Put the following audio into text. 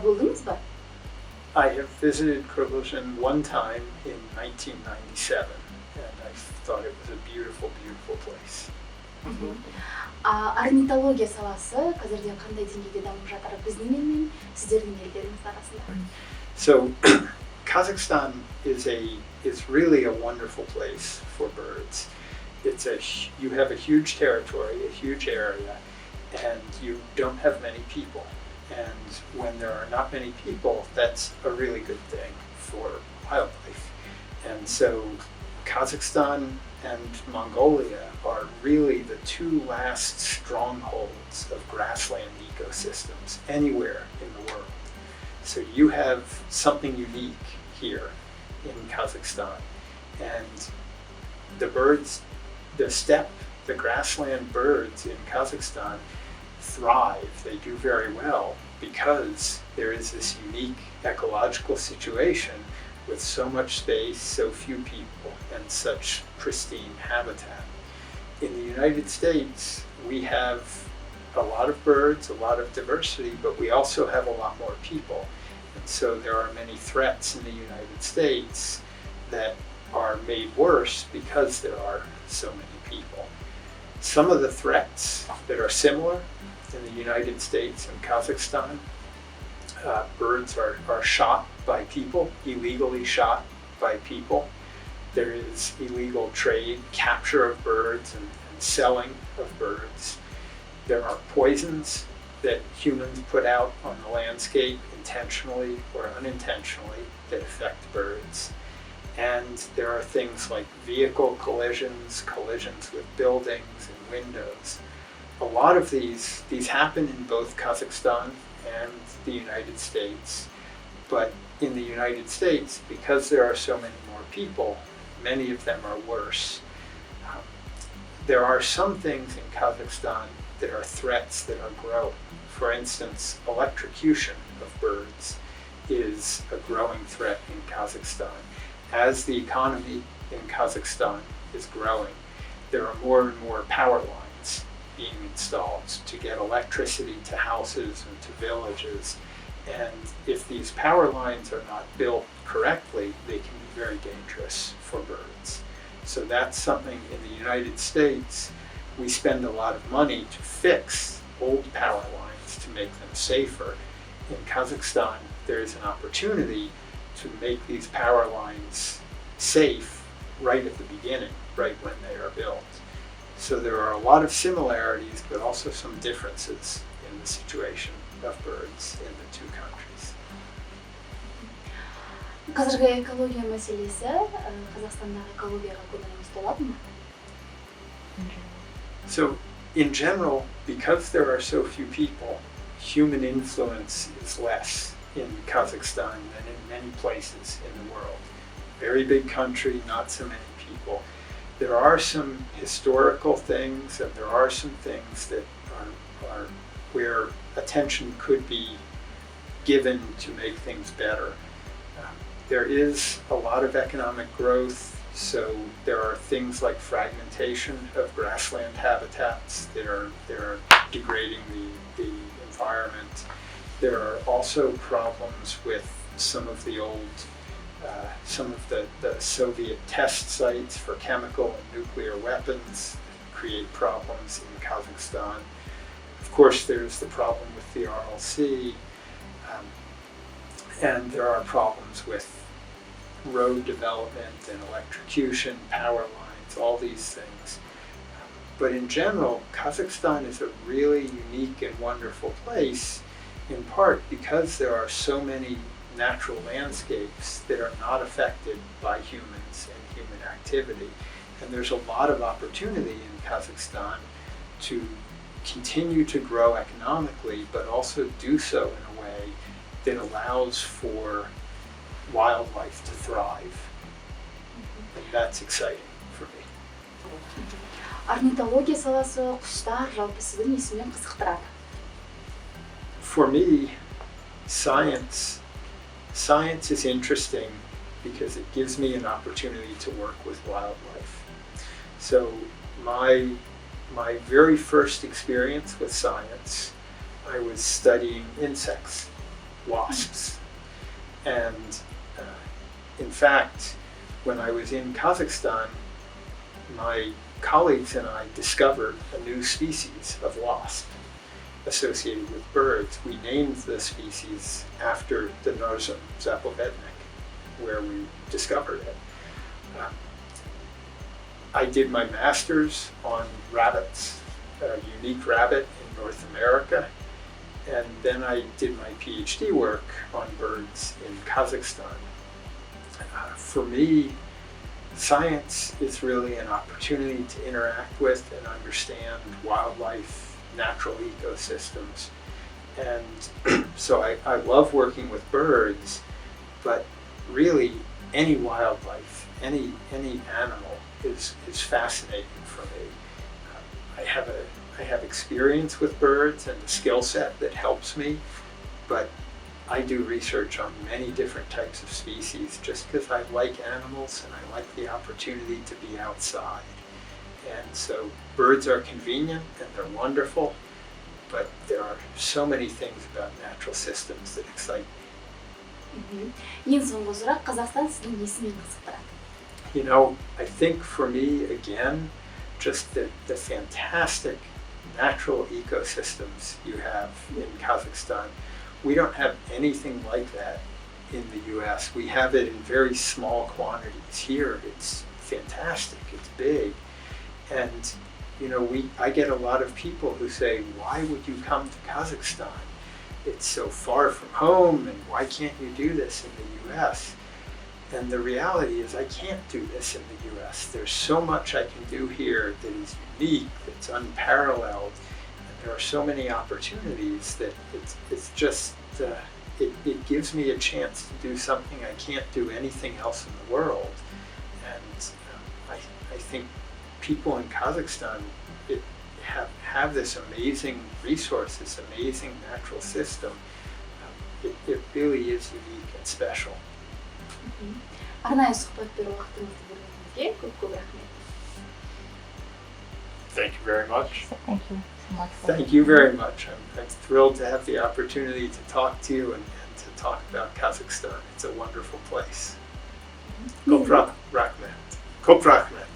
болдыңыз ба? I have visited Kırgızistan one time in 1997, and I thought it was a beautiful, beautiful place. Орнитология саласы қазірде қандай деңгейде дамып жатыр біздің ел мен сіздердің елдеріңіз арасында? So Kazakhstan is really a wonderful place for birds. You have a huge territory, a huge area, and you don't have many people. And when there are not many people, that's a really good thing for wildlife. And so Kazakhstan and Mongolia are really the two last strongholds of grassland ecosystems anywhere in the world. So you have something unique here in Kazakhstan. And the birds, the grassland birds in Kazakhstan thrive, they do very well because there is this unique ecological situation with so much space, so few people, and such pristine habitat. In the United States, we have a lot of birds, a lot of diversity, but we also have a lot more people. And so there are many threats in the United States that are made worse because there are so many people. Some of the threats that are similar in the United States and Kazakhstan, birds are shot by people, illegally shot by people. There is illegal trade, capture of birds, and selling of birds. There are poisons that humans put out on the landscape intentionally or unintentionally that affect birds. And there are things like vehicle collisions, collisions with buildings and windows. A lot of these happen in both Kazakhstan and the United States. But in the United States, because there are so many more people, many of them are worse. There are some things in Kazakhstan that are threats that are growing. For instance, electrocution of birds is a growing threat in Kazakhstan. As the economy in Kazakhstan is growing, there are more and more power lines being installed to get electricity to houses and to villages. And if these power lines are not built correctly, they can be very dangerous for birds. So that's something in the United States, we spend a lot of money to fix old power lines to make them safer. In Kazakhstan, there is an opportunity to make these power lines safe right at the beginning, right when they are built. So there are a lot of similarities, but also some differences in the situation of birds in the two countries. Қазіргі экология мәселесі Қазақстандағы экологияға көңіліңіз толады ма? So in general, because there are so few people, human influence is less in Kazakhstan than in many places in the world. Very big country, not so many people. There are some historical things, and there are some things that are where attention could be given to make things better. There is a lot of economic growth, so there are things like fragmentation of grassland habitats that are degrading the environment. There are also problems with some of the Soviet test sites for chemical and nuclear weapons that create problems in Kazakhstan. Of course, there's the problem with the Aral Sea, and there are problems with road development and electrocution, power lines, all these things. But in general, Kazakhstan is a really unique and wonderful place, in part because there are so many natural landscapes that are not affected by humans and human activity. And there's a lot of opportunity in Kazakhstan to continue to grow economically, but also do so in a way that allows for wildlife to thrive. And that's exciting for me. Орнитология саласы құстар жалпы сіздің несімен қызықтырады? For me, science is interesting because it gives me an opportunity to work with wildlife. So my very first experience with science, I was studying insects. wasps. And in fact, when I was in Kazakhstan, my colleagues and I discovered a new species of wasp associated with birds. We named the species after the Narzum zapovednik, where we discovered it. I did my master's on rabbits, a unique rabbit in North America, and then I did my PhD work on birds in Kazakhstan. For me, science is really an opportunity to interact with and understand wildlife, natural ecosystems. And so I love working with birds, but really any wildlife, any animal is fascinating for me. I have experience with birds and a skill set that helps me, but I do research on many different types of species just because I like animals and I like the opportunity to be outside. And so birds are convenient and they're wonderful, but there are so many things about natural systems that excite me. Ең соңғы сұрақ, Қазақстан сіздің несімен қызықтырады? You know, I think for me, again, just the fantastic natural ecosystems you have in Kazakhstan. We don't have anything like that in the US. We have it in very small quantities. Here, it's fantastic, it's big. And, you know, I get a lot of people who say, why would you come to Kazakhstan? It's so far from home, and why can't you do this in the US? And the reality is I can't do this in the US. There's so much I can do here that is unique, that's unparalleled, and there are so many opportunities that it's just, it gives me a chance to do something I can't do anything else in the world. And I think people in Kazakhstan have this amazing resource, this amazing natural system. It really is unique and special. Арнайы сұхбат беру уақытыңызды бөлгеніңізге көп рахмет. Thank you very much. Thank you so much. Thank you very much. I'm thrilled to have the opportunity to talk to you and to talk about Kazakhstan. It's a wonderful place. Kop rahmet. Kop rahmet.